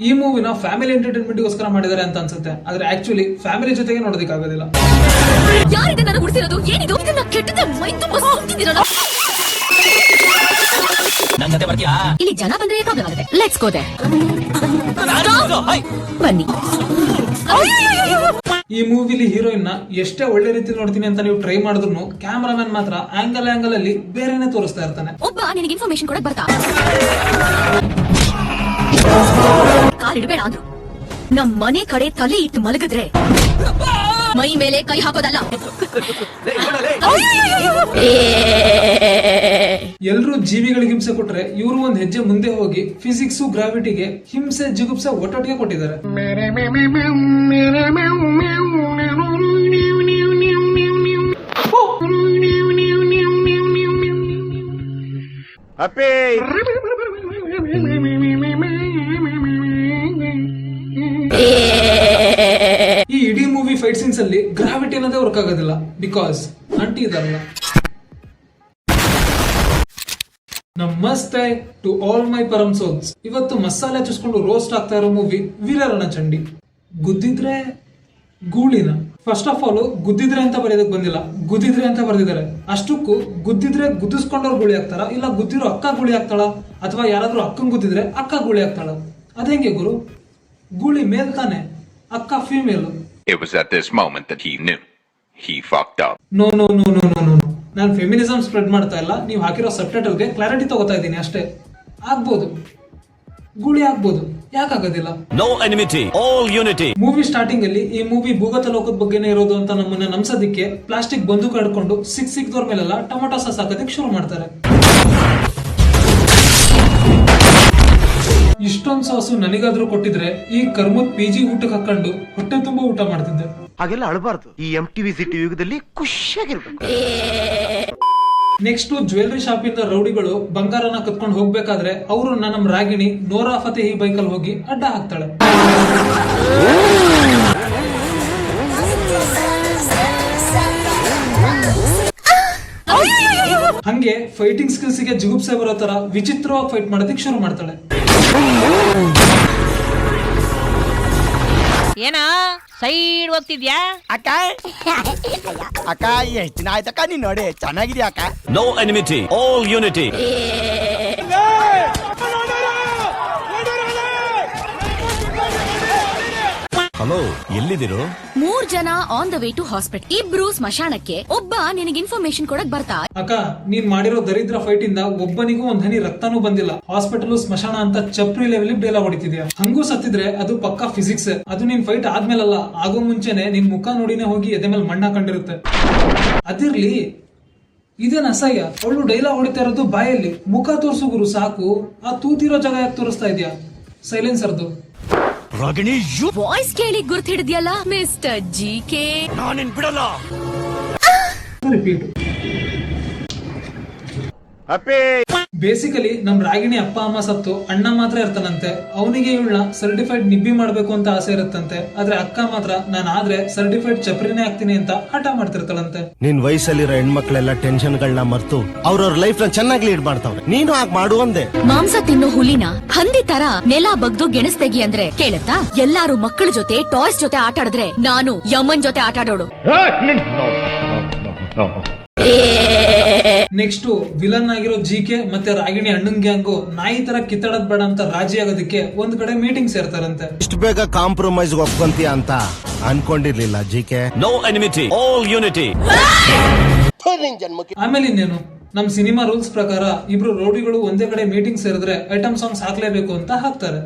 ಈ ಮೂವಿನ family entertainment ಗೋಸ್ಕರ ಮಾಡಿದ್ದಾರೆ ಅಂತ ಅನ್ಸುತ್ತೆ, ಆದ್ರೆ ಆಕ್ಚುಲಿ ಫ್ಯಾಮಿಲಿ ಜೊತೆಗೆ ನೋಡೋದಕ್ಕಾಗೋದಿಲ್ಲ. ಇಲ್ಲಿ ಜನ ಬಂದ್ರೆ ಪ್ರಾಬ್ಲಮ್ ಆಗುತ್ತೆ. Let's go there. ಬನ್ನಿ. ಈ ಮೂವಿಲಿ ಹೀರೋಯಿನ್ ನ ಎಷ್ಟೇ ಒಳ್ಳೆ ರೀತಿ ನೋಡ್ತೀನಿ ಅಂತ ನೀವು ಟ್ರೈ ಮಾಡಿದ್ರು ಕ್ಯಾಮರಾಮನ್ ಮಾತ್ರ ಆಂಗಲ್ ಅಲ್ಲಿ ಬೇರೆನೆ ತೋರಿಸ್ತಾ ಇರ್ತಾನೆ. ಒಬ್ಬ ನಿನಗೆ ಇನ್ಫಾರ್ಮೇಶನ್ ಕೊಡಕ್ ಬರ್ತಾ ಕಾಲಿಡಬೇಡ ಅಂದ್ರು. ನಮ್ ಮನೆ ಕಡೆ ತಲೆ ಇಟ್ಟು ಮಲಗಿದ್ರೆ ಮೈ ಮೇಲೆ ಕೈ ಹಾಕೋದಲ್ಲ. ಎಲ್ರು ಜೀವಿಗಳಿಗೆ ಹಿಂಸೆ ಕೊಟ್ರೆ ಇವರು ಒಂದ್ ಹೆಜ್ಜೆ ಮುಂದೆ ಹೋಗಿ ಫಿಸಿಕ್ಸ್ ಗ್ರಾವಿಟಿಗೆ ಹಿಂಸೆ ಜಿಗುಪ್ಸೆ ಒಟ್ಟೊಟ್ಟಿಗೆ ಕೊಟ್ಟಿದ್ದಾರೆ. ಈ ಇಡೀ ಮೂವಿ ಫೈಟ್ ಸೀನ್ಸ್ ಅಲ್ಲಿ ಗ್ರಾವಿಟಿ ಅನ್ನೋದೇ ವರ್ಕ್ ಆಗೋದಿಲ್ಲ, ಬಿಕಾಸ್ ಅಂಟಿ ಇದಾರಲ್ಲ. ನಮಸ್ತೆ ಟು ಆಲ್ ಮೈ ಪರಮ್ ಸೋಲ್ಸ್. ಇವತ್ತು ಮಸಾಲೆ ಚುಸ್ಕೊಂಡು ರೋಸ್ಟ್ ಆಗ್ತಾ ಇರೋ ಮೂವಿ ವೀರರಣ ಚಂಡಿ. ಗುದ್ದಿದ್ರೆ ಗೂಳಿನ. ಫಸ್ಟ್ ಆಫ್ ಆಲ್ ಗುದ್ದಿದ್ರೆ ಅಂತ ಬರೆಯೋದಕ್ಕೆ ಬಂದಿಲ್ಲ, ಗುದ್ದಿದ್ರೆ ಅಂತ ಬರೆದಿದ್ದಾರೆ. ಅಷ್ಟಕ್ಕೂ ಗುದ್ದಿದ್ರೆ ಗುದ್ದಿಸ್ಕೊಂಡವ್ರು ಗುಳಿ ಆಗ್ತಾರ, ಇಲ್ಲ ಗುದ್ದಿರೋ ಅಕ್ಕ ಗುಳಿ ಆಗ್ತಾಳ, ಅಥವಾ ಯಾರಾದ್ರೂ ಅಕ್ಕನ್ ಗುದ್ದಿದ್ರೆ ಅಕ್ಕ ಗುಳಿ ಆಗ್ತಾಳ? ಅದೇಂಗೆ ಗುರು? ಗೂಳಿ ಮೇಲ್ ತಾನೆ, ಅಕ್ಕ female. It was at this moment that he knew he fucked up. No no no no no no no. ನಾನು ಫೆಮಿನಿಸಮ್ ಸ್ಪ್ರೆಡ್ ಮಾಡ್ತಾ ಇಲ್ಲ, ನೀವು ಹಾಕಿರೋ ಸಬ್ಟೈಟಲ್ಗೆ ಕ್ಲಾರಿಟಿ ತಗೋತಾ ಇದ್ದೀನಿ ಅಷ್ಟೇ. ಆಗ್ಬೋದು, ಗುಳಿ ಆಗ್ಬೋದು, ಯಾಕಾಗೋದಿಲ್ಲ? No enmity, all unity. Movie starting ಅಲ್ಲಿ ಈ ಮೂವಿ ಭೂಗತ ಲೋಕದ ಬಗ್ಗೆನೇ ಇರೋದು ಅಂತ ನಮ್ಮನ್ನ ನಂಬಿಸೋದಿಕ್ಕೆ ಪ್ಲಾಸ್ಟಿಕ್ ಬಂದೂಕ್ ಹಿಡ್ಕೊಂಡು ಸಿಕ್ದವ್ರ ಮೇಲೆಲ್ಲ ಟೊಮೆಟೊ ಸಾಸ್ ಹಾಕೋದಕ್ಕೆ ಶುರು ಮಾಡ್ತಾರೆ. ಇಷ್ಟೊಂದ್ ಸಾಸು ನನಗಾದ್ರೂ ಕೊಟ್ಟಿದ್ರೆ ಈ ಕರ್ಮದ್ PG ಊಟಕ್ಕೆ ಹಾಕೊಂಡು ಹೊಟ್ಟೆ ತುಂಬಾ ಊಟ ಮಾಡ್ತಿದ್ದೆ. ಹಾಗೆಲ್ಲ ಅಳಬಾರ್ದು. ಈ MTV ಸಿಟಿ ಯುಗದಲ್ಲಿ ಖುಷಿಯಾಗಿರ್ಬೇಕು. ನೆಕ್ಸ್ಟ್ ಜ್ಯುವೆಲರಿ ಶಾಪ್ ಇಂದ ರೌಡಿಗಳು ಬಂಗಾರನ ಕತ್ಕೊಂಡು ಹೋಗ್ಬೇಕಾದ್ರೆ ಅವ್ರನ್ನ ನಮ್ ರಾಗಿಣಿ ನೋರಾ ಫತೇಹಿ ಬೈಕಲ್ಲಿ ಹೋಗಿ ಅಡ್ಡ ಹಾಕ್ತಾಳೆ. ಹಂಗೆ ಫೈಟಿಂಗ್ ಸ್ಕಿಲ್ಸ್ ಗೆ ಜಿಗುಪ್ಸೆ ಬರೋ ತರ ವಿಚಿತ್ರವಾಗಿ ಫೈಟ್ ಮಾಡೋದಕ್ಕೆ ಶುರು ಮಾಡ್ತಾಳೆ. ಏನಾ ಸೈಡ್ ಹೋಗ್ತಿದ್ಯಾ ಅಕ್ಕ? ಅಕ್ಕ ಎಷ್ಟ್ ದಿನ ಆಯ್ತಕ್ಕ ನೀನ್ ನೋಡಿ, ಚೆನ್ನಾಗಿದ್ಯಾ ಅಕ್ಕ? No enmity, all unity. ಹಲೋ, ಎಲ್ಲಿದ್ದೀರು? 3 ಜನ on the way to hospital. ಇಬ್ರು ಸ್ಮಶಾನಕ್ಕೆ, ಒಬ್ಬ ನಿನಗೆ ಇನ್ಫಾರ್ಮೇಶನ್ ಕೊಡಕ್ ಬರ್ತಾ. ಅಕ್ಕ, ನೀನ್ ಮಾಡಿರೋ ದರಿದ್ರ ಫೈಟ್ ಇಂದ ಒಬ್ಬನಿಗೂ ಒಂದ್ ಹನಿ ರಕ್ತನೂ ಬಂದಿಲ್ಲ. ಹಾಸ್ಪಿಟಲ್ ಸ್ಮಶಾನ ಅಂತ ಚಪ್ರಿ ಲೆವೆಲ್ ಡೇಲಾ ಹೊಡಿತಿದ್ಯಾ. ಹಂಗೂ ಸತ್ತಿದ್ರೆ ಅದು ಪಕ್ಕಾ ಫಿಸಿಕ್ಸ್. ಅದು ನೀನ್ ಫೈಟ್ ಆದ್ಮೇಲಲ್ಲ, ಆಗೋ ಮುಂಚೆನೆ ನಿನ್ ಮುಖ ನೋಡಿನೇ ಹೋಗಿ ಎದೆ ಮೇಲೆ ಮಣ್ಣ ಕಂಡಿರುತ್ತೆ. ಅದಿರ್ಲಿ, ಇದೇನ್ ಅಸಹ್ಯ? ಅವಳು ಡೈಲಾ ಹೊಡಿತಾ ಇರೋದು ಬಾಯಲ್ಲಿ, ಮುಖ ತೋರ್ಸು ಗುರು ಸಾಕು. ಆ ತೂತಿರೋ ಜಾಗ ಯಾಕೆ ತೋರಿಸ್ತಾ ಇದ್ಯಾ? ಸೈಲೆನ್ಸರ್ದು ವಾಯ್ಸ್ ಕೇಳಿ ಗುರ್ತು ಹಿಡಿದ್ಯಲ್ಲ ಮಿಸ್ಟರ್ GK. ನಾನಿನ್ ಬಿಡಲ್ಲ. ರಿಪೀಟ್. ಬೇಸಿಕಲಿ ನಮ್ ರಾಗಿಣಿ ಅಪ್ಪ ಅಮ್ಮ ಸತ್ತು ಅಣ್ಣ ಮಾತ್ರ ಇರ್ತಾನಂತೆ. ಅವನಿಗೆ ಇವಳನ್ನ ಸರ್ಟಿಫೈಡ್ ನಿಬ್ಬಿ ಮಾಡ್ಬೇಕು ಅಂತ ಆಸೆ ಇರುತ್ತಂತೆ. ಆದ್ರೆ ಅಕ್ಕ ಮಾತ್ರ ನಾನು ಆದ್ರೆ ಸರ್ಟಿಫೈಡ್ ಚಪ್ರಿನೇ ಆಗ್ತೀನಿ ಅಂತ ಹಠ ಮಾಡ್ತಿರ್ತಾಳಂತೆ. ನಿನ್ ವಯಸ್ಸಲ್ಲಿರೋ ಹೆಣ್ಮಕ್ಳೆಲ್ಲ ಟೆನ್ಷನ್ ಗಳನ್ನ ಮರ್ತು ಅವ್ರವ್ರ ಲೈಫ್ ನ ಚೆನ್ನಾಗಿ ಲೀಡ್ ಮಾಡ್ತಾವ್ರೆ. ನೀನು ಹಾಗೆ ಮಾಡು ಅಂದೆ. ಮಾಂಸ ತಿನ್ನೋ ಹುಲಿನ ಹಂದಿ ತರ ನೆಲ ಬಗ್ದು ಗೆಣಸ್ತೆಗಿ ಅಂದ್ರೆ ಕೇಳುತ್ತಾ? ಎಲ್ಲಾರು ಮಕ್ಕಳ ಜೊತೆ ಟಾಯ್ಸ್ ಜೊತೆ ಆಟ ಆಡಿದ್ರೆ ನಾನು ಯಮನ್ ಜೊತೆ ಆಟ ಆಡೋಡು. ನೆಕ್ಸ್ಟ್ ವಿಲನ್ ಆಗಿರೋ GK ಮತ್ತೆ ರಾಗಿಣಿ ಅಣ್ಣನ್ ಗ್ಯಾಂಗು ನಾಯಿ ತರ ಕಿತ್ತಾಡದ್ ಬೇಡ ಅಂತ ರಾಜಿ ಆಗೋದಕ್ಕೆ ಒಂದ್ ಕಡೆ ಮೀಟಿಂಗ್ ಸೇರ್ತಾರಂತೆ. ಇಷ್ಟು ಬೇಗ ಕಾಂಪ್ರಮೈಸ್ ಒಪ್ಕೊಂತೀಯ ಅಂತ ಅನ್ಕೊಂಡಿರ್ಲಿಲ್ಲ GK. No enmity, all unity. ಆಮೇಲೆ ಇನ್ನೇನು, ನಮ್ ಸಿನಿಮಾ ರೂಲ್ಸ್ ಪ್ರಕಾರ ಇಬ್ರು ರೌಡಿಗಳು ಒಂದೇ ಕಡೆ ಮೀಟಿಂಗ್ ಸೇರಿದ್ರೆ ಐಟಮ್ ಸಾಂಗ್ಸ್ ಹಾಕ್ಲೇಬೇಕು ಅಂತ ಹಾಕ್ತಾರೆ.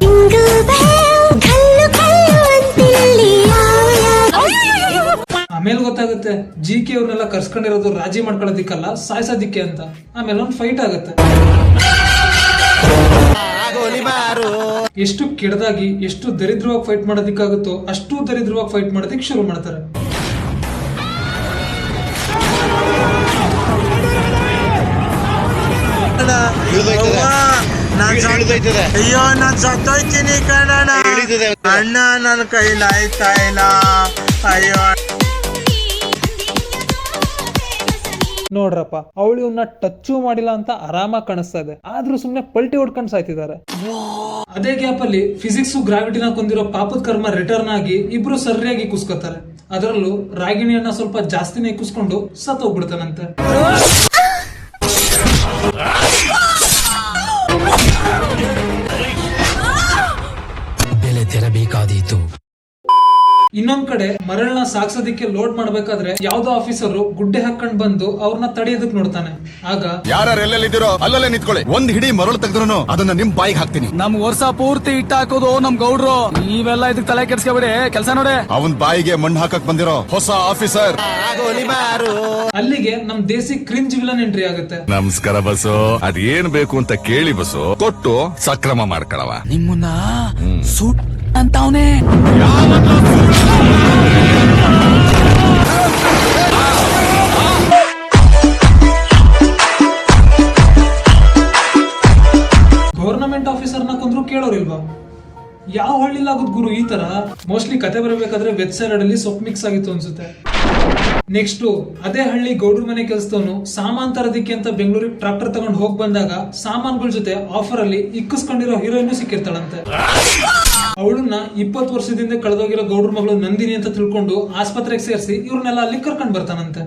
ಆಮೇಲೆ ಗೊತ್ತಾಗುತ್ತೆ GK ಅವ್ರನ್ನೆಲ್ಲ ಕರ್ಸ್ಕೊಂಡಿರೋದು ರಾಜಿ ಮಾಡ್ಕೊಳ್ಳೋದಿಕ್ಕಲ್ಲ, ಸಾಯ್ಸೋದಿಕ್ಕೆ ಅಂತ. ಆಮೇಲೆ ಒಂದು ಫೈಟ್ ಆಗುತ್ತೆ. ಎಷ್ಟು ಕೆಡದಾಗಿ ಎಷ್ಟು ದರಿದ್ರವಾಗಿ ಫೈಟ್ ಮಾಡೋದಿಕ್ಕಾಗುತ್ತೋ ಅಷ್ಟು ದರಿದ್ರವಾಗಿ ಫೈಟ್ ಮಾಡೋದಿಕ್ ಶುರು ಮಾಡ್ತಾರೆ. ಅಯ್ಯೋ ನಾನ್ ಸತ್ತೋಯ್ತೀನಿ ಕಣಣ್ಣ. ಅಣ್ಣ ನನ್ನ ಕೈಲಾಯ್ತಾ ಇಲ್ಲ. ಅಯ್ಯೋ ನೋಡ್ರಪ್ಪ, ಅವಳು ಇವನ್ನ ಟಚ್ಚು ಮಾಡಿಲ್ಲ ಅಂತ ಆರಾಮಾಗಿ ಕಾಣಿಸ್ತಾ ಇದೆ, ಆದ್ರೂ ಸುಮ್ನೆ ಪಲ್ಟಿ ಹೊಡ್ಕೊಂಡು ಸಾಯ್ತಿದ್ದಾರೆ. ಅದೇ ಗ್ಯಾಪ್ ಅಲ್ಲಿ ಫಿಸಿಕ್ಸ್ ಗ್ರಾವಿಟಿನ ಕೊಂದಿರೋ ಪಾಪದ ಕರ್ಮ ರಿಟರ್ನ್ ಆಗಿ ಇಬ್ರು ಸರಿಯಾಗಿ ಕುಸ್ಕೋತಾರೆ. ಅದರಲ್ಲೂ ರಾಗಿಣಿಯನ್ನ ಸ್ವಲ್ಪ ಜಾಸ್ತಿನೇ ಕುಸ್ಕೊಂಡು ಸತ್ತೋಗ್ಬಿಡ್ತಾನಂತೆ. ಬೆಲೆ ತೆರಬೇಕಾದೀತು. ಇನ್ನೊಂದ್ ಕಡೆ ಮರಳನ್ನ ಸಾಗ್ಸೋದಿಕ್ಕೆ ಲೋಡ್ ಮಾಡ್ಬೇಕಾದ್ರೆ ಯಾವ್ದೋ ಆಫೀಸರ್ ಗುಡ್ಡೆ ಹಾಕೊಂಡ್ ಬಂದು ಅವ್ರನ್ನ ತಡೆಯೋದಕ್ ನೋಡ್ತಾನೆ. ಆಗ ಯಾರು ಎಲ್ಲೆಲ್ಲಿದ್ದೀರೋ ಅಲ್ಲಲ್ಲೇ ನಿಂತ್ಕೊಳ್ಳಿ, ಒಂದ್ ಹಿಡಿ ಮರಳು ತೆಗೆದ್ರು ಅದನ್ನ ನಿಮ್ ಬಾಯಿಗೆ ಹಾಕ್ತೀನಿ. ನಮ್ ವರ್ಷ ಪೂರ್ತಿ ಇಟ್ಟ ಹಾಕೋದು ನಮ್ ಗೌಡ್ರು, ನೀವೆಲ್ಲ ಇದಕ್ ತಲೆ ಕೆಡ್ಸ್ಕೊಬಿಡಿ, ಕೆಲ್ಸ ನೋಡಿ. ಅವನ್ ಬಾಯಿಗೆ ಮಣ್ಣು ಹಾಕಕ್ ಬಂದಿರೋ ಹೊಸ ಆಫೀಸರ್. ಅಲ್ಲಿಗೆ ನಮ್ ದೇಸಿ ಕ್ರಿಂಜ್ ವಿಲನ್ ಎಂಟ್ರಿ ಆಗುತ್ತೆ. ನಮಸ್ಕಾರ ಬಸ್ಸು, ಅದೇನ್ ಬೇಕು ಅಂತ ಕೇಳಿ ಬಸ್ಸು, ಕೊಟ್ಟು ಸಕ್ರಮ ಮಾಡ್ಕೊಳವ. ನಿಮ್ಮನ್ನ ಸೂಟ್ ಅಂತವನೇ. ಗವರ್ನಮೆಂಟ್ ಆಫೀಸರ್ನ ಕೊಂದ್ರು ಕೇಳೋರಿಲ್ವಾ? ಯಾವ ಹಳ್ಳಿಲಾಗುದ್ ಗುರು ಈ ತರ? ಮೋಸ್ಟ್ಲಿ ಕತೆ ಬರಬೇಕಾದ್ರೆ ವೆಜ್ ಸ್ಯಾಲಡ್ ಅಲ್ಲಿ ಸೊಪ್ಪು ಮಿಕ್ಸ್ ಆಗಿತ್ತು ಅನ್ಸುತ್ತೆ. ನೆಕ್ಸ್ಟ್ ಅದೇ ಹಳ್ಳಿ ಗೌಡ್ರ ಮನೆ ಕೆಲಸದವನು ಸಾಮಾನ್ ತರದಿಕ್ಕೆ ಅಂತ ಬೆಂಗಳೂರಿಗೆ ಟ್ರಾಕ್ಟರ್ ತಗೊಂಡ್ ಹೋಗ್ ಬಂದಾಗ ಸಾಮಾನ್ಗಳ ಜೊತೆ ಆಫರ್ ಅಲ್ಲಿ ಇಕ್ಕಿಸ್ಕೊಂಡಿರೋ ಹೀರೋಯಿನ್ ಸಿಕ್ಕಿರ್ತಾಳಂತೆ. ಅವಳನ್ನ 20 ವರ್ಷದಿಂದ ಕಳೆದೋಗಿರೋ ಗೌಡ್ರ ಮಗಳು ನಂದಿನಿ ಅಂತ ತಿಳ್ಕೊಂಡು ಆಸ್ಪತ್ರೆಗೆ ಸೇರಿಸಿ ಇವ್ರನ್ನೆಲ್ಲ ಅಲ್ಲಿ ಕರ್ಕೊಂಡ್ ಬರ್ತಾನಂತೆ.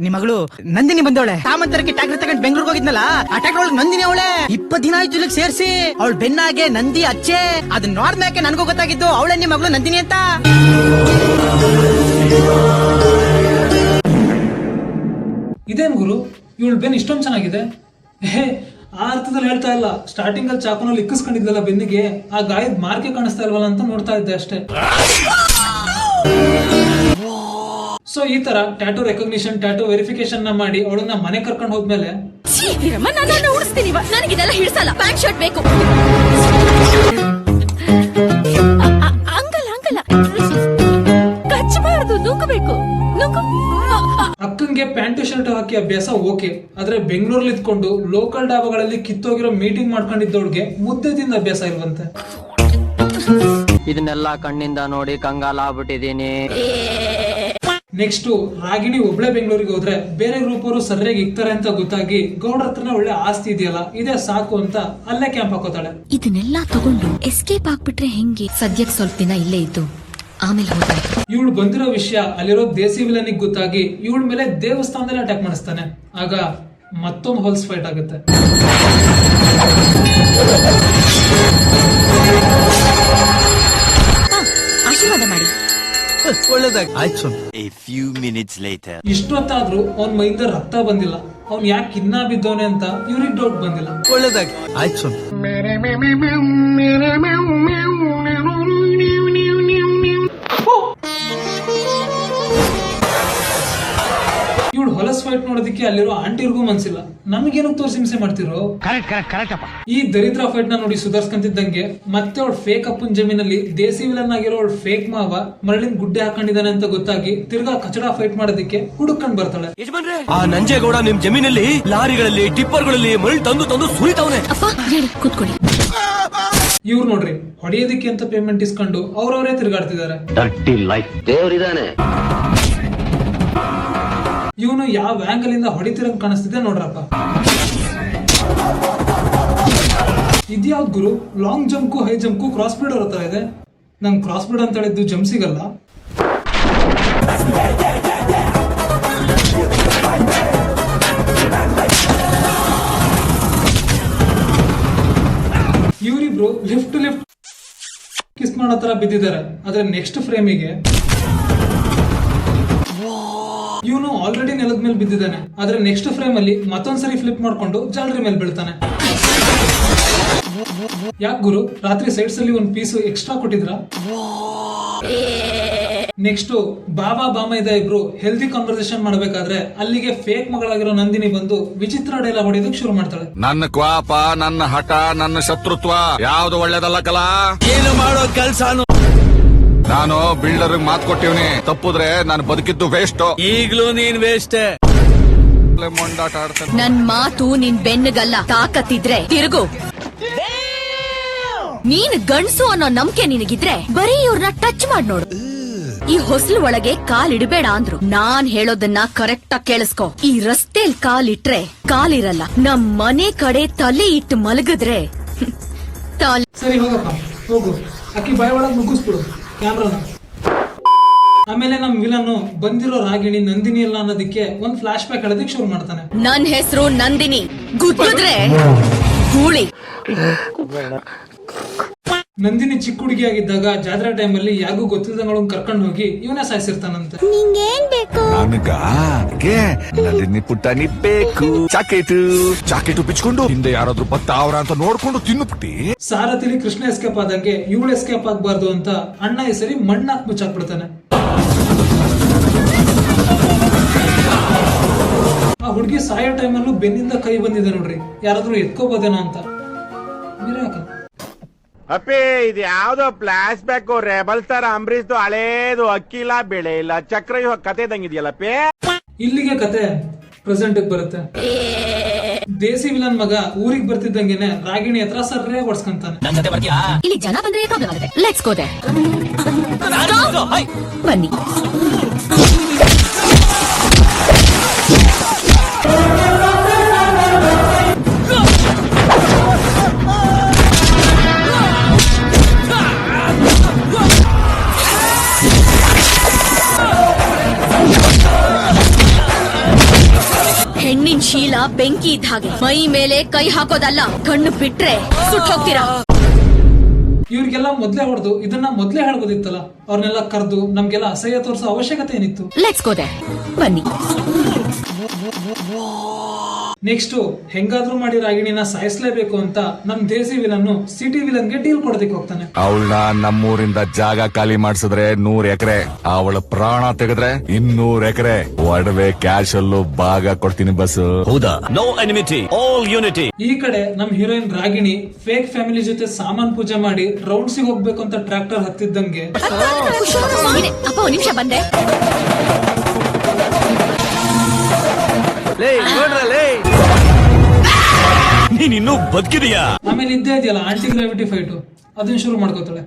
ನಿಮ್ ಮಗಳು ನಂದಿನಿ ಬಂದವಳೆ, ಸಾಮಂತರಕ್ಕೆ ಟ್ಯಾಕ್ಟರ್ ತಗೊಂಡ್ ಬೆಂಗಳೂರಿಗೆ ಹೋಗಿದ್ನಲ್ಲ, ಆ ಟ್ಯಾಕ್ಟರ್ ಒಳಗೆ ನಂದಿನಿ ಅವಳೆ. 20 ದಿನ ಆಯ್ತು ಇಲ್ಲಿಗೆ ಸೇರಿಸಿ. ಅವಳು ಬೆನ್ನಾಗೆ ನಂದಿ ಅಚ್ಚೆ, ಅದನ್ನ ನೋಡ್ಮೇಕೆ ನನಗೂ ಗೊತ್ತಾಗಿದ್ದು ಅವಳೆ ನಿಮ್ ಮಗಳು ನಂದಿನಿ ಅಂತ. ಇದೇನ್ ಗುರು, ಇವಳು ಬೆನ್ ಇಷ್ಟೊಂದು ಚೆನ್ನಾಗಿದೆ? ಹೇ, ಆ ಅರ್ಥದಲ್ಲಿ ಹೇಳ್ತಾ ಇಲ್ಲ. ಸ್ಟಾರ್ಟಿಂಗ್ ಅಲ್ಲಿ ಚಾಕುನಲ್ಲಿ ಇಕ್ಕಿಸ್ಕೊಂಡಿದ್ಲಲ್ಲ ಬೆನ್ನಿಗೆ, ಆ ಗಾಯದ ಮಾರ್ಕೆ ಕಾಣಿಸ್ತಾ ಇಲ್ವಲ್ಲ ಅಂತ ನೋಡ್ತಾ ಇದ್ದೆ ಅಷ್ಟೇ. ಸೊ ಈ ತರ ಟ್ಯಾಟೂ ರೆಕಗ್ನಿಷನ್, ಟ್ಯಾಟೂ ವೆರಿಫಿಕೇಶನ್ ನ ಮಾಡಿ ಅವಳನ್ನ ಮನೆ ಕರ್ಕೊಂಡು ಹೋದ್ಮೇಲೆ ನನಗಿದೆಲ್ಲ ಹಿಡ್ಸಲ್ಲ, ಪ್ಯಾಂಟ್ ಶರ್ಟ್ ಬೇಕು. ಅಂಗಲ್ಲ ಅಂಗಲ್ಲ, ಕಚ್ಚಬಾರ್ದು, ನುಗ್ಗಬೇಕು, ನುಗ್ಗು. ಅಕ್ಕಂಗೆ ಪ್ಯಾಂಟು ಶರ್ಟ್ ಹಾಕಿ ಅಭ್ಯಾಸ ಓಕೆ, ಆದ್ರೆ ಬೆಂಗಳೂರಲ್ಲಿ ಇದ್ಕೊಂಡು ಲೋಕಲ್ ಡಾಬಾಗಳಲ್ಲಿ ಕಿತ್ತೋಗಿರೋ ಮೀಟಿಂಗ್ ಮಾಡ್ಕೊಂಡಿದ್ದವಳಿಗೆ ಮುದ್ದೆ ತಿಂದ ಅಭ್ಯಾಸ ಇಲ್ವಂತೆ. ಇದನ್ನೆಲ್ಲ ಕಣ್ಣಿಂದ ನೋಡಿ ಕಂಗಾಲ ಆಗ್ಬಿಟ್ಟಿದೀನಿ. ನೆಕ್ಸ್ಟ್ ರಾಗಿಣಿ ಒಬ್ಳೆ ಬೆಂಗಳೂರಿಗೆ ಹೋದ್ರೆ ಬೇರೆ ಗ್ರೂಪ್ ಅವರು ಸರಿಯಾಗಿ ಇಕ್ತಾರೆ ಅಂತ ಗೊತ್ತಾಗಿ ಗೌಡ್ರ ಹತ್ರನೇ ಒಳ್ಳೆ ಆಸ್ತಿ ಇದೆಯಲ್ಲ, ಇದೇ ಸಾಕು ಅಂತ ಅಲ್ಲೇ ಕ್ಯಾಂಪ್ ಹಾಕೋತಾಳೆ. ಇದನ್ನೆಲ್ಲ ತಗೊಂಡು ಎಸ್ಕೇಪ್ ಆಗ್ಬಿಟ್ರೆ ಹೆಂಗೆ? ಸದ್ಯಕ್ಕೆ ಸ್ವಲ್ಪ ದಿನ ಇಲ್ಲೇ ಇದ್ದು ಆಮೇಲೆ ಹೋಗ್ತಾರೆ. ಇವಳು ಬಂದಿರೋ ವಿಷಯ ಅಲ್ಲಿರೋ ದೇಸಿ ವಿಲನಿಗೆ ಗೊತ್ತಾಗಿ ಇವಳ ಮೇಲೆ ದೇವಸ್ಥಾನದಲ್ಲಿ ಅಟ್ಯಾಕ್ ಮಾಡಿಸ್ತಾನೆ. ಆಗ ಮತ್ತೊಂದು ಹೋಲ್ಸ್ ಫೈಟ್ ಆಗುತ್ತೆ. ಆಶೀರ್ವಾದ ಮಾಡಿ. ಒಳ್ಳೇದಾಗಿ ಆಯ್ತು. ಇಷ್ಟೊತ್ತಾದ್ರೂ ಅವನ್ ಮೈಯಿಂದ ರಕ್ತ ಬಂದಿಲ್ಲ. ಅವ್ನ್ ಯಾಕೆ ಇನ್ನ ಬಿದ್ದವನೆ ಅಂತ ಇವ್ರಿಗೆ ಡೌಟ್ ಬಂದಿಲ್ಲ. ಒಳ್ಳೇದಾಗಿ ಆಯ್ತು. ಇವಳು ಹೊಲಸ್ ಫೈಟ್ ನೋಡೋದಕ್ಕೆ ಅಲ್ಲಿರೋ ಆಂಟಿರ್ಗೂ ಮನ್ಸಿಲ್ಲ. ನಮಗೇನು ತೋರಿಸಿ ಹಿಂಸೆ ಮಾಡ್ತಿರೋ? ಈ ದರಿದ್ರ ಫೈಟ್ ನ ನೋಡಿ ಸುಧಾರ್ಸ್ಕೊಂತಿದ್ದಂಗೆ ಮತ್ತೆ ಅವಳು ಫೇಕ್ ಅಪ್ಪನ್ ಜಮೀನಲ್ಲಿ ದೇಸಿ ವಿಲನ್ ಆಗಿರೋ ಅವಳು ಫೇಕ್ ಮಾವ ಮರಳಿನ ಗುಡ್ಡೆ ಹಾಕೊಂಡಿದ್ದಾನೆ ಅಂತ ಗೊತ್ತಾಗಿ ತಿರ್ಗಾ ಕಚಡ ಫೈಟ್ ಮಾಡೋದಕ್ಕೆ ಹುಡುಕೊಂಡ್ ಬರ್ತಾಳೆ. ಆ ನಂಜೇಗೌಡ ನಿಮ್ ಜಮೀನಲ್ಲಿ ಲಾರಿಗಳಲ್ಲಿ ಟಿಪ್ಪರ್ಗಳಲ್ಲಿ ಮರಳು ತಂದು ತಂದು ಸುರಿತವನೆ. ಅಪ್ಪ ಹೇಳಿ ಕೂತ್ಕೊಳ್ಳಿ. ಇವ್ರು ನೋಡ್ರಿ, ಹೊಡೆಯೋದಕ್ಕೆ ಅಂತ ಪೇಮೆಂಟ್ ಇಸ್ಕೊಂಡು ಅವ್ರವರೇ ತಿರ್ಗಾಡ್ತಿದ್ದಾರೆ. ಇವನು ಯಾವ ಆಂಗಲ್ ಇಂದ ಹೊಡಿತಿರಂಗ್ ಕಾಣಿಸ್ತಿದೆ ನೋಡ್ರಪ್ಪ. ಇದ್ಯಾವ್ದು ಗುರು, ಲಾಂಗ್ ಜಂಪ್ಗೂ ಹೈ ಜಂಪ್ಗೂ ಕ್ರಾಸ್ ಬ್ರೀಡ್ ತರ ಇದೆ. ನಂಗೆ ಕ್ರಾಸ್ ಬ್ರೀಡ್ ಅಂತ ಹೇಳಿದ್ದು ಜಂಪ್ ಸಿಗಲ್ಲ. ಇವರಿಬ್ರು ಲಿಫ್ಟ್ ಲಿಫ್ಟ್ ಕಿಸ್ ಮಾಡೋ ತರ ಬಿದ್ದಿದ್ದಾರೆ. ಆದ್ರೆ ನೆಕ್ಸ್ಟ್ ಫ್ರೇಮಿಗೆ ಇವನು ಆಲ್ರೆಡಿ ನೆಲದ ಮೇಲೆ ಬಿದ್ದಿದ್ದಾನೆ. ಆದ್ರೆ ನೆಕ್ಸ್ಟ್ ಫ್ರೇಮ್ ಅಲ್ಲಿ ಮತ್ತೊಂದ್ಸರಿ ಫ್ಲಿಪ್ ಮಾಡ್ಕೊಂಡು ಜಾಲರಿ ಮೇಲೆ ಬೀಳ್ತಾನೆ. ಯಾಕೆ ಗುರು, ರಾತ್ರಿ ಸೈಡ್ಸ್ ಅಲ್ಲಿ ಒಂದ್ ಪೀಸ್ ಎಕ್ಸ್ಟ್ರಾ ಕೊಟ್ಟಿದ್ರ? ನೆಕ್ಸ್ಟ್ ಬಾಬಾ ಬಾಮೈದ ಇಬ್ರು ಹೆಲ್ದಿ ಕಾನ್ವರ್ಸೇಷನ್ ಮಾಡ್ಬೇಕಾದ್ರೆ ಅಲ್ಲಿಗೆ ಫೇಕ್ ಮಗಳಾಗಿರೋ ನಂದಿನಿ ಬಂದು ವಿಚಿತ್ರ ಡೈಲಾಗ್ ಹೊಡೆಯೋದಕ್ಕೆ ಶುರು ಮಾಡ್ತಾಳೆ. ನನ್ನ ಕ್ವಾಪ, ನನ್ನ ಹಠ, ನನ್ನ ಶತ್ರುತ್ವ ಯಾವ್ದು ಒಳ್ಳೇದಲ್ಲ ಕಲಾ. ಏನು ಮಾಡೋ ಕೆಲ್ಸಾನು ನಾನು ಬಿಲ್ಡರ್ ಮಾತು ಕೊಟ್ಟಿವ್ನಿ, ತಪ್ಪುದ್ರೆ ನಾನು ಬದುಕಿದ್ದು ವೇಸ್ಟ್. ಈಗ್ಲೂ ನೀನ್ ವೇಸ್ಟ್. ಮೊಂಡಾಟ ಆಡ್ತಾನೆ. ನನ್ ಮಾತು ನಿನ್ ಬೆನ್ನಗಲ್ಲ, ತಾಕತ್ತಿದ್ರೆ ತಿರುಗು. ನೀನ್ ಗಂಡ್ಸು ಅನ್ನೋ ನಂಬಿಕೆ ನಿನಗಿದ್ರೆ ಬರೀ ಇವ್ರನ್ನ ಟಚ್ ಮಾಡಿ ನೋಡು. ಈ ಹೊಸಲು ಒಳಗೆ ಕಾಲಿಡಬೇಡ ಅಂದ್ರು. ನಾನ್ ಹೇಳೋದನ್ನ ಕರೆಕ್ಟ್ ಆಗಿ ಕೇಳಿಸ್ಕೊ. ಈ ರಸ್ತೆಲ್ ಕಾಲಿಟ್ರೆ ಕಾಲಿರಲ್ಲ. ನಮ್ ಮನೆ ಕಡೆ ತಲೆ ಇಟ್ಟು ಮಲಗಿದ್ರೆ ತಲೆ. ಸರಿ ಹೋಗಪ್ಪ ಹೋಗು, ಅಕ್ಕಿ ಬಾಯಿ ಒಳಗೆ ನುಗ್ಗಿಸ್ಬಿಡು ಕ್ಯಾಮ್ರಾನ. ಆಮೇಲೆ ನಮ್ ವಿಲನ್ನು ಬಂದಿರೋ ರಾಗಿಣಿ ನಂದಿನಿ ಅಲ್ಲ ಅನ್ನೋದಕ್ಕೆ ಒಂದ್ ಫ್ಲಾಶ್ ಬ್ಯಾಕ್ ಹೇಳೋದಕ್ಕೆ ಶುರು ಮಾಡ್ತಾನೆ. ನನ್ ಹೆಸರು ನಂದಿನಿ, ಗುದ್ದಿದ್ರೆ ಗೂಳಿ. ನಂದಿನಿ ಚಿಕ್ಕ ಹುಡುಗಿಯಾಗಿದ್ದಾಗ ಜಾತ್ರೆ ಟೈಮಲ್ಲಿ ಯಾಗೂ ಗೊತ್ತಿಲ್ದಂಗ್ ಕರ್ಕೊಂಡು ಹೋಗಿ ಇವನೇ ಸಾಯಿಸಿರ್ತಾನಂತೆ. ನನಗ ನಂದಿನಿ ಪುಟ್ಟನಿ ಬೇಕು, ಚಾಕೆಟು ಬಿಚ್ಕೊಂಡು ಹಿಂದೆ ಯಾರಾದ್ರೂ ಬರ್ತಾವ್ರ ಅಂತ ನೋಡ್ಕೊಂಡು ತಿನ್ನುಬಿಟ್ಟಿ. ಸಾರಥಿಲಿ ಕೃಷ್ಣ ಎಸ್ಕೇಪ್ ಆದಂಗೆ ಇವಳು ಎಸ್ಕೇಪ್ ಆಗ್ಬಾರ್ದು ಅಂತ ಅಣ್ಣ ಹೆಸರಿ ಮಣ್ಣಾಕ್ ಮುಚ್ಚಾಕ್ಬಿಡ್ತಾನೆ. ಆ ಹುಡುಗಿ ಸಾಯೋ ಟೈಮಲ್ಲೂ ಬೆನ್ನಿಂದ ಕೈ ಬಂದಿದೆ ನೋಡ್ರಿ, ಯಾರಾದ್ರೂ ಎತ್ಕೋಬೋದೇನೋ ಅಂತ. ಅಪ್ಪಿ ಇದು ಯಾವ್ದೋ flash back rebel star Ambareesh ಹಳೇದು ಅಕ್ಕಿ ಇಲ್ಲ ಬೆಳೆ ಇಲ್ಲ ಚಕ್ರ ಇವಾಗ ಕತೆ ಇದಂಗಿದೆಯಲ್ಲಪ್ಪಿ. ಇಲ್ಲಿಗೆ ಕತೆ ಪ್ರೆಸೆಂಟ್ ಬರುತ್ತೆ. ದೇಸಿ ವಿಲನ್ ಮಗ ಊರಿಗೆ ಬರ್ತಿದ್ದಂಗೆನೆ ರಾಗಿಣಿ ಹತ್ರ ಸರ್ರೇ ಹೊಡ್ಸ್ಕೊಂತಾನೆ. ಇಲ್ಲಿ ಜನ ಬಂದ್ರೆ ಪ್ರಾಬ್ಲಮ್ ಆಗುತ್ತೆ. Let's go there. ಬನ್ನಿ. ಹೆಣ್ಣಿನ ಶೀಲ ಬೆಂಕಿ ಇದ್ದ ಹಾಗೆ, ಮೈ ಮೇಲೆ ಕೈ ಹಾಕೋದಲ್ಲ, ಕಣ್ಣು ಬಿಟ್ರೆ ಸುಟ್ಟು ಹೋಗ್ತೀರಾ. ಇವ್ರಿಗೆಲ್ಲ ಮೊದ್ಲೇ ಹೊಡೆದು ಇದನ್ನ ಮೊದ್ಲೇ ಹೇಳ್ಬೋದಿತ್ತಲ್ಲ. ಅವ್ರನ್ನೆಲ್ಲ ಕರೆದು ನಮ್ಗೆಲ್ಲ ಅಸಹ್ಯ ತೋರಿಸೋ ಅವಶ್ಯಕತೆ ಏನಿತ್ತು? Let's go there. ಬನ್ನಿ. ನೆಕ್ಸ್ಟ್ ಹೆಂಗಾದ್ರೂ ಮಾಡಿ ರಾಗಿಣಿನ ಸಾಯಿಸ್ಲೇಬೇಕು ಅಂತ ನಮ್ ದೇಸಿ ವಿಲನ್ನು ಸಿಟಿ ವಿಲನ್ಗೆ ಡೀಲ್ ಕೊಡೋದಕ್ಕೆ ಹೋಗ್ತಾನೆ. ಅವಳನ್ನ ನಮ್ಮೂರಿಂದ ಜಾಗ ಖಾಲಿ ಮಾಡ್ಸಿದ್ರೆ 100 ಎಕರೆ, ಅವಳ ಪ್ರಾಣ ತೆಗೆದ್ರೆ 200 ಎಕರೆ, ಒಡವೆ ಕ್ಯಾಶ್ ಅಲ್ಲೂ ಭಾಗ ಕೊಡ್ತೀನಿ ಬಸ್. ಹೌದಾ? No enmity, all unity. ಈ ಕಡೆ ನಮ್ ಹೀರೋಯಿನ್ ರಾಗಿಣಿ ಫೇಕ್ ಫ್ಯಾಮಿಲಿ ಜೊತೆ ಸಾಮಾನ್ ಪೂಜೆ ಮಾಡಿ ರೌಂಡ್ಸಿಗೆ ಹೋಗ್ಬೇಕು ಅಂತ ಟ್ರ್ಯಾಕ್ಟರ್ ಹತ್ತಿದ್ದಂಗೆ, ಅಪ್ಪ ಒಂದ್ ನಿಮಿಷ ಬಂದೆ. ನೀನ್ ಇನ್ನೂ ಬದುಕಿದೀಯಾ? ಆಮೇಲೆ ಇದ್ದೇ ಇದೆಯಲ್ಲ ಆಂಟಿ ಗ್ರಾವಿಟಿ ಫೈಟ್, ಅದನ್ನ ಶುರು ಮಾಡ್ಕೋತಾಳೆ.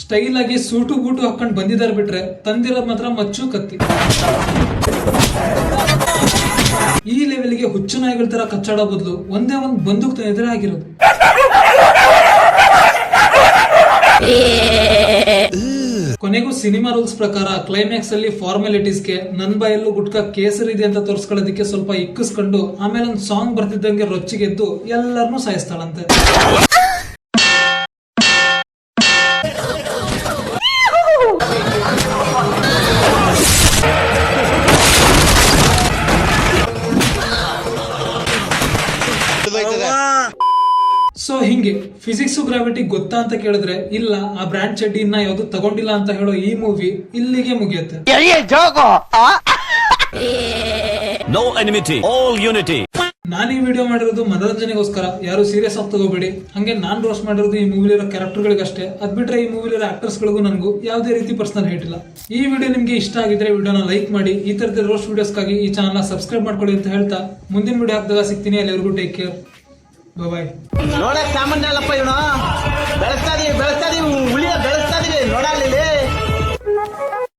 ಸ್ಟೈಲ್ ಆಗಿ ಸೂಟು ಬೂಟು ಹಾಕೊಂಡ್ ಬಂದಿದಾರೆ ಬಿಟ್ರೆ ತಂದಿರೋದ್ ಮಾತ್ರ ಮಚ್ಚು ಕತ್ತಿ. ಈ ಲೆವೆಲ್ಗೆ ಹುಚ್ಚು ನಾಯಿಗಳ ತರ ಕಚ್ಚಾಡೋ ಬದಲು ಒಂದೇ ಒಂದ್ ಬಂದೂಕ್ ತಂದಿದ್ರೆ ಆಗಿರೋದು. ಕೊನೆಗೂ ಸಿನಿಮಾ ರೂಲ್ಸ್ ಪ್ರಕಾರ ಕ್ಲೈಮ್ಯಾಕ್ಸ್ ಅಲ್ಲಿ ಫಾರ್ಮಾಲಿಟೀಸ್ಗೆ ನನ್ ಬಾಯಲ್ಲೂ ಗುಟ್ಕಾ ಕೇಸರಿ ಇದೆ ಅಂತ ತೋರ್ಸ್ಕೊಳ್ಳೋದಕ್ಕೆ ಸ್ವಲ್ಪ ಇಕ್ಕಿಸ್ಕೊಂಡು ಆಮೇಲೆ ಒಂದು ಸಾಂಗ್ ಬರ್ತಿದ್ದಂಗೆ ರೊಚ್ಚಿಗೆದ್ದು ಎಲ್ಲರನ್ನೂ ಸಾಯಿಸ್ತಾಳಂತೆ. ಸೊ ಹಿಂಗೆ ಫಿಸಿಕ್ಸ್ ಗ್ರಾವಿಟಿ ಗೊತ್ತಾ ಅಂತ ಕೇಳಿದ್ರೆ ಇಲ್ಲ, ಆ ಬ್ರ್ಯಾಂಡ್ ಚಡ್ಡಿನ ಯಾವ್ದು ತಗೊಂಡಿಲ್ಲ ಅಂತ ಹೇಳೋ ಈ ಮೂವಿ ಇಲ್ಲಿಗೆ ಮುಗಿಯುತ್ತೆ. No enmity, all unity. ನಾನು ಈ ವಿಡಿಯೋ ಮಾಡಿರೋದು ಮನೋರಂಜನೆಗೋಸ್ಕರ, ಯಾರು ಸೀರಿಯಸ್ ಆಗಿ ತಗೋಬೇಡಿ. ಹಂಗೆ ನಾನ್ ರೋಸ್ಟ್ ಮಾಡಿರೋದು ಈ ಮೂವಿಲಿರೋ ಕ್ಯಾರೆಕ್ಟರ್ಗಳಿಗಷ್ಟೇ. ಅದ್ ಬಿಟ್ರೆ ಈ ಮೂವಿಲಿರೋ ಆಕ್ಟರ್ಸ್ ಗಳಿಗೂ ನನಗೂ ಯಾವುದೇ ರೀತಿ ಪರ್ಸನಲ್ ಹೇಟ್ ಇಲ್ಲ. ಈ ವಿಡಿಯೋ ನಿಮ್ಗೆ ಇಷ್ಟ ಆಗಿದ್ರೆ ವಿಡಿಯೋನ ಲೈಕ್ ಮಾಡಿ. ಈ ತರದ ರೋಸ್ಟ್ ವಿಡಿಯೋಸ್ಗಾಗಿ ಈ ಚಾನಲ್ ಸಬ್ಸ್ಕ್ರೈಬ್ ಮಾಡ್ಕೊಳ್ಳಿ ಅಂತ ಹೇಳ್ತಾ ಮುಂದಿನ ವಿಡಿಯೋ ಹಾಕಿದಾಗ ಸಿಗ್ತೀನಿ. ಎಲ್ಲರಿಗೂ ಟೇಕ್ ಕೇರ್, ಬಾಯ್. ನೋಡಕ್ ಸಾಮಾನ್ಯ ಅಲ್ಲಪ್ಪ ಇವನು. ಬೆಳೆಸ್ತಾ ಇದೀವಿ ಉಳಿಯ ಬೆಳೆಸ್ತಾ ಇದೀವಿ ನೋಡಲ್ಲಿ.